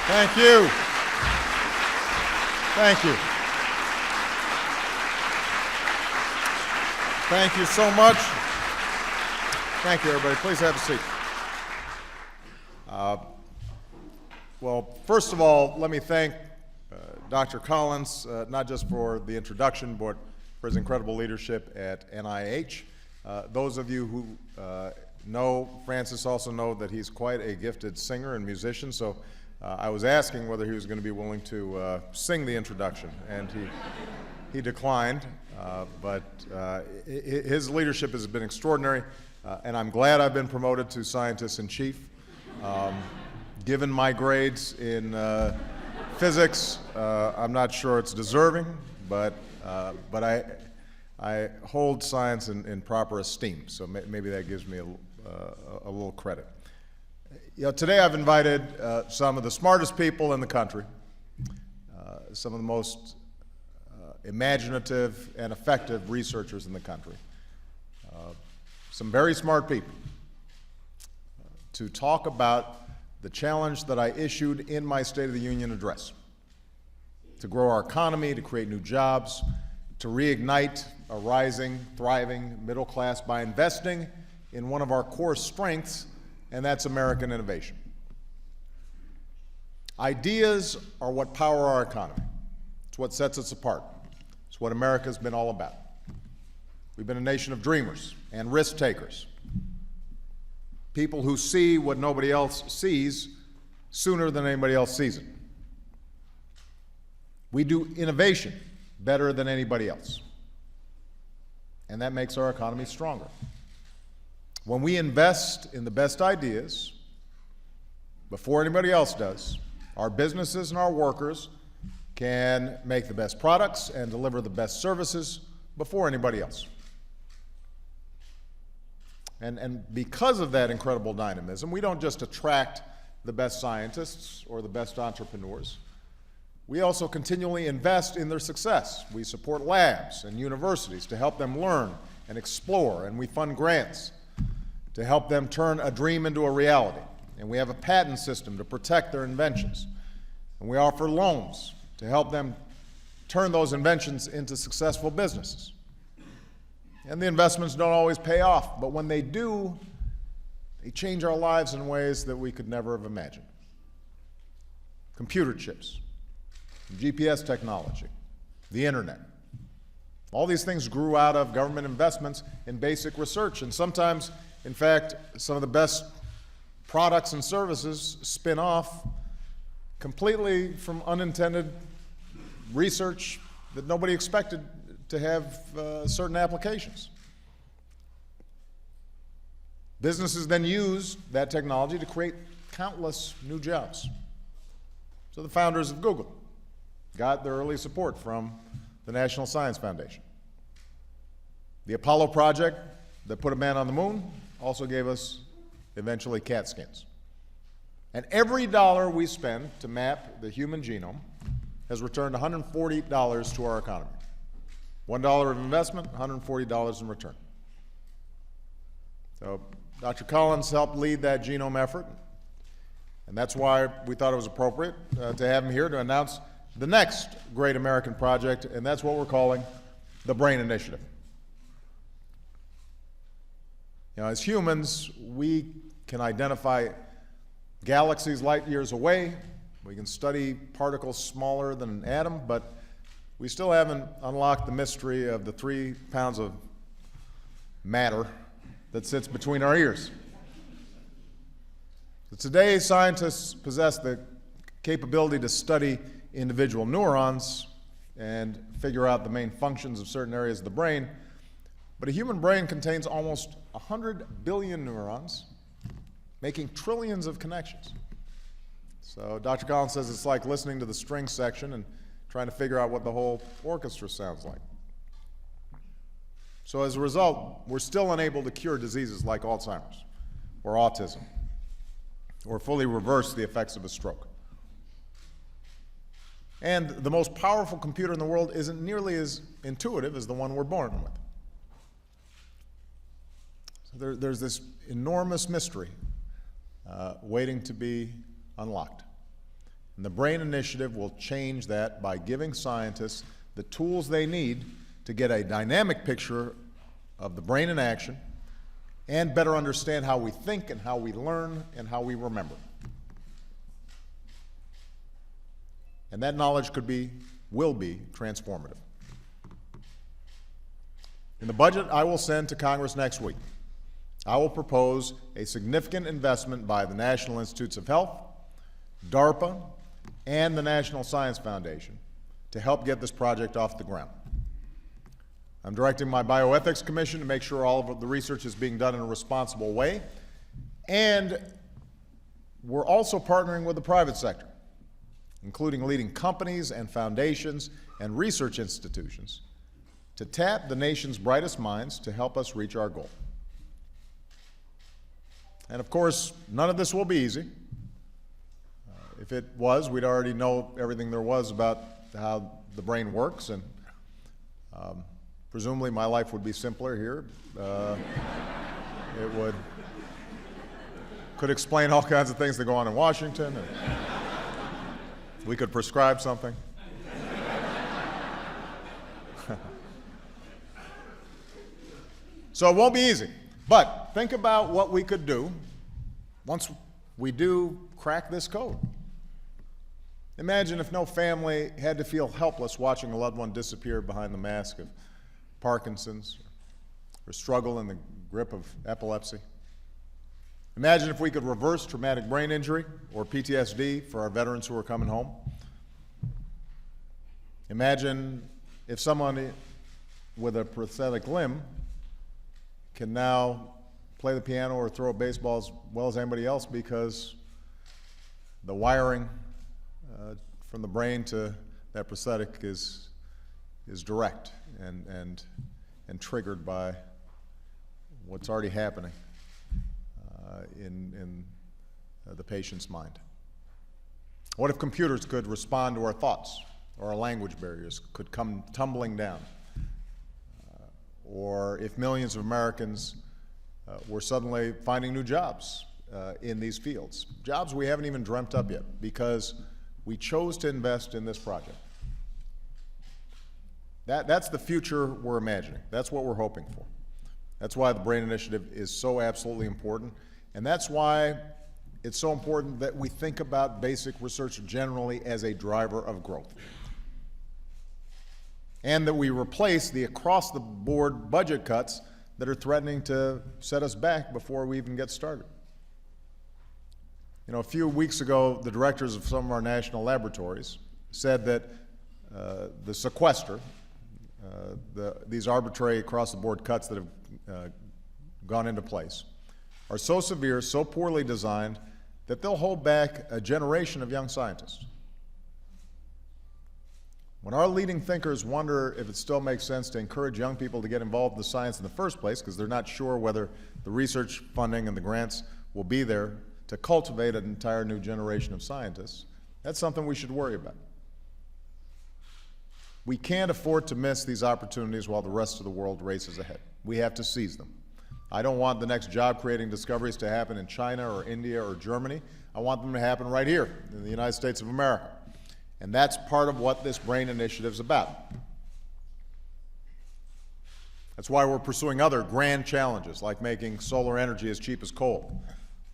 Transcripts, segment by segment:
Thank you. Thank you. Thank you so much. Thank you, everybody. Please have a seat. Well, first of all, let me thank Dr. Collins, not just for the introduction, but for his incredible leadership at NIH. Those of you who know Francis also know that he's quite a gifted singer and musician, so I was asking whether he was going to be willing to sing the introduction, and he declined, but his leadership has been extraordinary, and I'm glad I've been promoted to scientist-in-chief. Given my grades in physics, I'm not sure it's deserving, but I hold science in proper esteem, so maybe that gives me a little credit. You know, today I've invited some of the smartest people in the country, some of the most imaginative and effective researchers in the country, some very smart people, to talk about the challenge that I issued in my State of the Union address: to grow our economy, to create new jobs, to reignite a rising, thriving middle class by investing in one of our core strengths, and that's American innovation. Ideas are what power our economy. It's what sets us apart. It's what America's been all about. We've been a nation of dreamers and risk takers, people who see what nobody else sees sooner than anybody else sees it. We do innovation better than anybody else, and that makes our economy stronger. When we invest in the best ideas before anybody else does, our businesses and our workers can make the best products and deliver the best services before anybody else. And because of that incredible dynamism, we don't just attract the best scientists or the best entrepreneurs. We also continually invest in their success. We support labs and universities to help them learn and explore, and we fund grants to help them turn a dream into a reality. And we have a patent system to protect their inventions. And we offer loans to help them turn those inventions into successful businesses. And the investments don't always pay off, but when they do, they change our lives in ways that we could never have imagined. Computer chips, GPS technology, the internet. All these things grew out of government investments in basic research, and sometimes, in fact, some of the best products and services spin off completely from unintended research that nobody expected to have certain applications. Businesses then use that technology to create countless new jobs. So the founders of Google got their early support from the National Science Foundation. The Apollo project that put a man on the moon also gave us, eventually, CAT scans. And every dollar we spend to map the human genome has returned $140 to our economy. $1 of investment, $140 in return. So Dr. Collins helped lead that genome effort, and that's why we thought it was appropriate to have him here to announce the next great American project, and that's what we're calling the BRAIN Initiative. You know, as humans, we can identify galaxies light years away. We can study particles smaller than an atom, but we still haven't unlocked the mystery of the 3 pounds of matter that sits between our ears. So today, scientists possess the capability to study individual neurons and figure out the main functions of certain areas of the brain, but a human brain contains almost 100 billion neurons, making trillions of connections. So Dr. Collins says it's like listening to the string section and trying to figure out what the whole orchestra sounds like. So as a result, we're still unable to cure diseases like Alzheimer's or autism, or fully reverse the effects of a stroke. And the most powerful computer in the world isn't nearly as intuitive as the one we're born with. So there's this enormous mystery waiting to be unlocked. And the BRAIN Initiative will change that by giving scientists the tools they need to get a dynamic picture of the brain in action and better understand how we think and how we learn and how we remember. And that knowledge will be transformative. In the budget I will send to Congress next week, I will propose a significant investment by the National Institutes of Health, DARPA, and the National Science Foundation to help get this project off the ground. I'm directing my Bioethics Commission to make sure all of the research is being done in a responsible way, and we're also partnering with the private sector, including leading companies and foundations and research institutions, to tap the nation's brightest minds to help us reach our goal. And of course, none of this will be easy. If it was, we'd already know everything there was about how the brain works, and presumably my life would be simpler here. It could explain all kinds of things that go on in Washington, and we could prescribe something. So it won't be easy, but think about what we could do once we do crack this code. Imagine if no family had to feel helpless watching a loved one disappear behind the mask of Parkinson's or struggle in the grip of epilepsy. Imagine if we could reverse traumatic brain injury or PTSD for our veterans who are coming home. Imagine if someone with a prosthetic limb can now play the piano or throw a baseball as well as anybody else because the wiring from the brain to that prosthetic is direct and triggered by what's already happening in the patient's mind. What if computers could respond to our thoughts, or our language barriers could come tumbling down? Or if millions of Americans were suddenly finding new jobs in these fields, jobs we haven't even dreamt up yet because we chose to invest in this project. That's the future we're imagining. That's what we're hoping for. That's why the BRAIN Initiative is so absolutely important, and that's why it's so important that we think about basic research generally as a driver of growth, and that we replace the across-the-board budget cuts that are threatening to set us back before we even get started. You know, a few weeks ago, the directors of some of our national laboratories said that the sequester, these arbitrary across-the-board cuts that have gone into place, are so severe, so poorly designed, that they'll hold back a generation of young scientists. When our leading thinkers wonder if it still makes sense to encourage young people to get involved in the science in the first place because they're not sure whether the research funding and the grants will be there to cultivate an entire new generation of scientists, that's something we should worry about. We can't afford to miss these opportunities while the rest of the world races ahead. We have to seize them. I don't want the next job-creating discoveries to happen in China or India or Germany. I want them to happen right here in the United States of America. And that's part of what this BRAIN Initiative is about. That's why we're pursuing other grand challenges, like making solar energy as cheap as coal,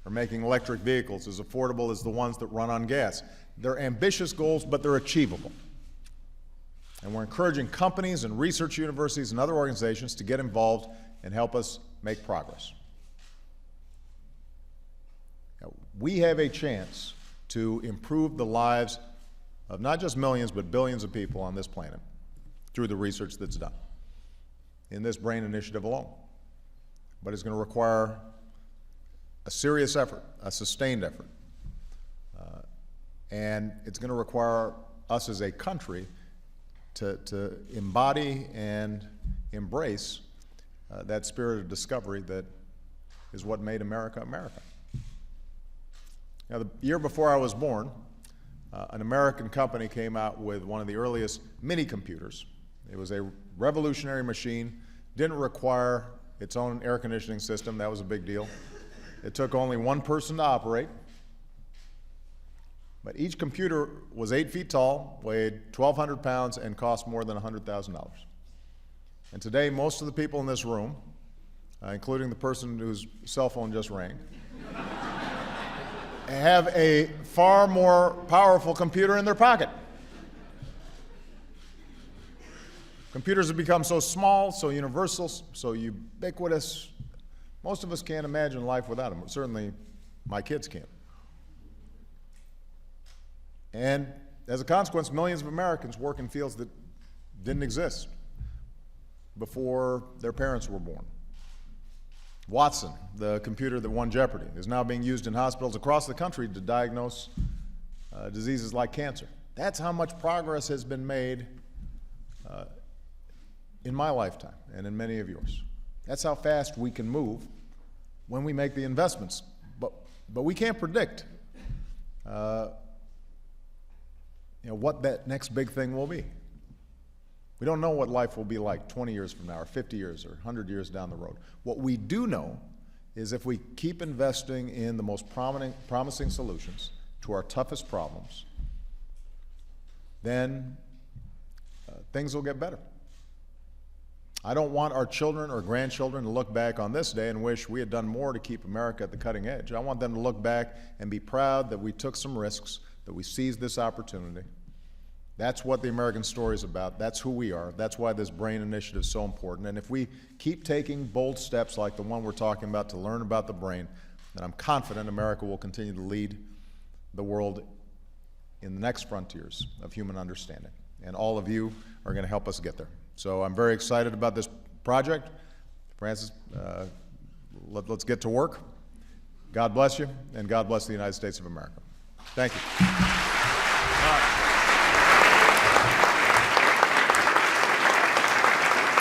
or making electric vehicles as affordable as the ones that run on gas. They're ambitious goals, but they're achievable. And we're encouraging companies and research universities and other organizations to get involved and help us make progress. Now, we have a chance to improve the lives of not just millions, but billions of people on this planet through the research that's done in this BRAIN Initiative alone. But it's going to require a serious effort, a sustained effort. And it's going to require us as a country to embody and embrace that spirit of discovery that is what made America, America. Now, the year before I was born, an American company came out with one of the earliest mini-computers. It was a revolutionary machine, didn't require its own air conditioning system. That was a big deal. It took only one person to operate. But each computer was 8 feet tall, weighed 1,200 pounds, and cost more than $100,000. And today, most of the people in this room, including the person whose cell phone just rang, have a far more powerful computer in their pocket. Computers have become so small, so universal, so ubiquitous, most of us can't imagine life without them. Certainly, my kids can't. And as a consequence, millions of Americans work in fields that didn't exist before their parents were born. Watson, the computer that won Jeopardy, is now being used in hospitals across the country to diagnose diseases like cancer. That's how much progress has been made in my lifetime and in many of yours. That's how fast we can move when we make the investments. But we can't predict what that next big thing will be. We don't know what life will be like 20 years from now, or 50 years, or 100 years down the road. What we do know is if we keep investing in the most promising solutions to our toughest problems, then things will get better. I don't want our children or grandchildren to look back on this day and wish we had done more to keep America at the cutting edge. I want them to look back and be proud that we took some risks, that we seized this opportunity. That's what the American story is about. That's who we are. That's why this BRAIN Initiative is so important. And if we keep taking bold steps like the one we're talking about to learn about the brain, then I'm confident America will continue to lead the world in the next frontiers of human understanding. And all of you are going to help us get there. So I'm very excited about this project. Francis, let's get to work. God bless you, and God bless the United States of America. Thank you.